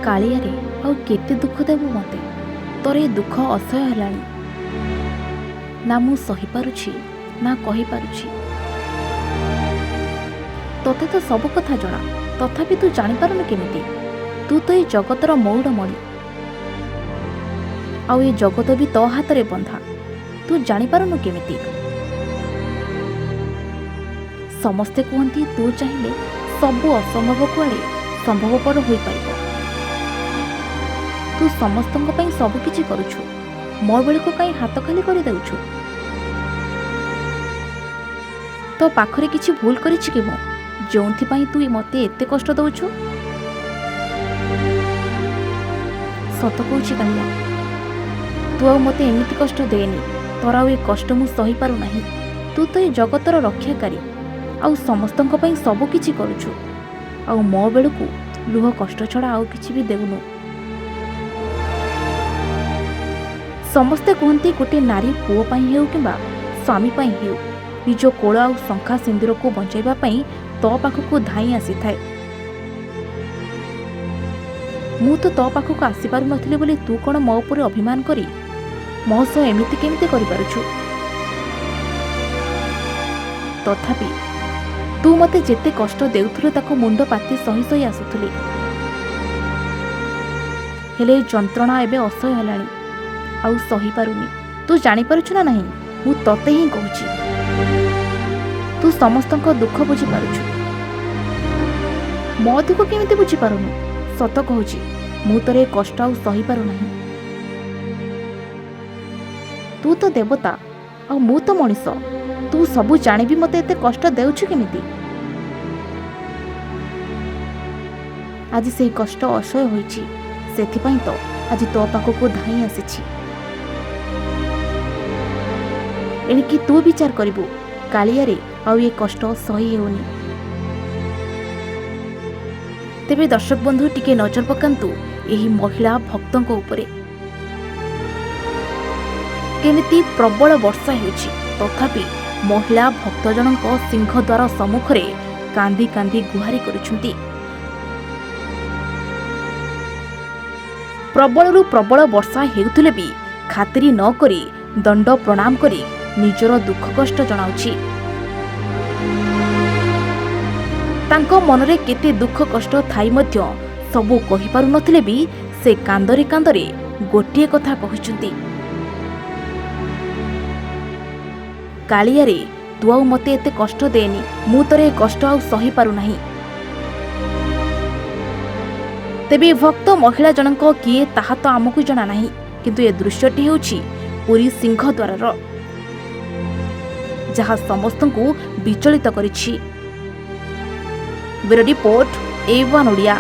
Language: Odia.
କାଳିଆରେ ଆଉ କେତେ ଦୁଃଖ ଦେବୁ ମୋତେ? ତୋର ଏ ଦୁଃଖ ଅସହ୍ୟ ହେଲାଣି। ନା ମୁଁ ସହିପାରୁଛି ନା କହିପାରୁଛି। ତୋତେ ତ ସବୁ କଥା ଜଣା, ତଥାପି ତୁ ଜାଣିପାରୁନୁ କେମିତି? ତୁ ତ ଏ ଜଗତର ମଉଡ଼ମଣି, ଆଉ ଏ ଜଗତ ବି ତୋ ହାତରେ ବନ୍ଧା। ତୁ ଜାଣିପାରୁନୁ କେମିତି? ସମସ୍ତେ କୁହନ୍ତି ତୁ ଚାହିଁଲେ ସବୁ ଅସମ୍ଭବ କୁଆଡ଼େ ସମ୍ଭବପର ହୋଇପାରିବ। ତୁ ସମସ୍ତଙ୍କ ପାଇଁ ସବୁ କିଛି କରୁଛୁ, ମୋ ବେଳକୁ କାହିଁ ହାତ ଖାଲି କରିଦେଉଛୁ? ତୋ ପାଖରେ କିଛି ଭୁଲ କରିଛି କି ମୁଁ, ଯେଉଁଥିପାଇଁ ତୁ ମୋତେ ଏତେ କଷ୍ଟ ଦେଉଛୁ? ସତ କହୁଛି କାଳିଆ, ତୁ ଆଉ ମୋତେ ଏମିତି କଷ୍ଟ ଦେନି। ତୋର ଆଉ ଏ କଷ୍ଟ ମୁଁ ସହିପାରୁନାହିଁ। ତୁ ତ ଏ ଜଗତର ରକ୍ଷାକାରୀ, ଆଉ ସମସ୍ତଙ୍କ ପାଇଁ ସବୁ କିଛି କରୁଛୁ, ଆଉ ମୋ ବେଳକୁ ଲୁହ କଷ୍ଟ ଛଡ଼ା ଆଉ କିଛି ବି ଦେଉନୁ। ସମସ୍ତେ କୁହନ୍ତି ଗୋଟିଏ ନାରୀ ପୁଅ ପାଇଁ ହେଉ କିମ୍ବା ସ୍ୱାମୀ ପାଇଁ ହେଉ, ନିଜ କୋଳ ଆଉ ଶଙ୍ଖା ସିନ୍ଦୁରକୁ ବଞ୍ଚାଇବା ପାଇଁ ତୋ ପାଖକୁ ଧାଇଁ ଆସିଥାଏ। ମୁଁ ତ ତୋ ପାଖକୁ ଆସିପାରୁନଥିଲି ବୋଲି ତୁ କ'ଣ ମୋ ଉପରେ ଅଭିମାନ କରି ମୋ ସହ ଏମିତି କେମିତି କରିପାରୁଛୁ? ତଥାପି ତୁ ମୋତେ ଯେତେ କଷ୍ଟ ଦେଉଥିଲୁ ତାକୁ ମୁଣ୍ଡ ପାତି ସହି ସହି ଆସୁଥିଲି। ହେଲେ ଏ ଯନ୍ତ୍ରଣା ଏବେ ଅସହ୍ୟ ହେଲାଣି, ଆଉ ସହିପାରୁନି। ତୁ ଜାଣିପାରୁଛୁ ନା ନାହିଁ? ମୁଁ ତତେ ହିଁ କହୁଛି, ତୁ ସମସ୍ତଙ୍କ ଦୁଃଖ ବୁଝିପାରୁଛୁ, ମୋ ଦୁଃଖ କେମିତି ବୁଝିପାରୁନୁ? ସତ କହୁଛି, ମୁଁ ତୋର ଏ କଷ୍ଟ ଆଉ ସହିପାରୁନାହିଁ। ତୁ ତ ଦେବତା ଆଉ ମୁଁ ତ ମଣିଷ। ତୁ ସବୁ ଜାଣିବି ମୋତେ ଏତେ କଷ୍ଟ ଦେଉଛୁ କେମିତି? ଆଜି ସେଇ କଷ୍ଟ ଅସହ୍ୟ ହୋଇଛି, ସେଥିପାଇଁ ତ ଆଜି ତୋ ପାଖକୁ ଧାଇଁ ଆସିଛି। ଏଣିକି ତୁ ବିଚାର କରିବୁ, କାଳିଆରେ ଆଉ ଏ କଷ୍ଟ ସହି ହେଉନି। ତେବେ ଦର୍ଶକ ବନ୍ଧୁ ଟିକେ ନଜର ପକାନ୍ତୁ ଏହି ମହିଳା ଭକ୍ତଙ୍କ ଉପରେ। କେମିତି ପ୍ରବଳ ବର୍ଷା ହେଉଛି, ତଥାପି ମହିଳା ଭକ୍ତ ଜଣଙ୍କ ସିଂହଦ୍ୱାର ସମ୍ମୁଖରେ କାନ୍ଦି କାନ୍ଦି ଗୁହାରି କରୁଛନ୍ତି। ପ୍ରବଳରୁ ପ୍ରବଳ ବର୍ଷା ହେଉଥିଲେ ବି ଖାତିରି ନ କରି ଦଣ୍ଡ ପ୍ରଣାମ କରି ନିଜର ଦୁଃଖ କଷ୍ଟ ଜଣାଉଛି। ତାଙ୍କ ମନରେ କେତେ ଦୁଃଖ କଷ୍ଟ ଥାଇ ମଧ୍ୟ ସବୁ କହିପାରୁନଥିଲେ ବି ସେ କାନ୍ଦରେ କାନ୍ଦରେ ଗୋଟିଏ କଥା କହୁଛନ୍ତି, କାଳିଆରେ ତୁ ଆଉ ମୋତେ ଏତେ କଷ୍ଟ ଦେନି, ମୁଁ ତୋର ଏ କଷ୍ଟ ଆଉ ସହିପାରୁନାହିଁ। ତେବେ ଭକ୍ତ ମହିଳା ଜଣଙ୍କ କିଏ ତାହା ତ ଆମକୁ ଜଣା ନାହିଁ, କିନ୍ତୁ ଏ ଦୃଶ୍ୟଟି ହେଉଛି ପୁରୀ ସିଂହଦ୍ୱାରର, ଯାହା ସମସ୍ତଙ୍କୁ ବିଚଳିତ କରିଛି। Bureau report A1 Odia.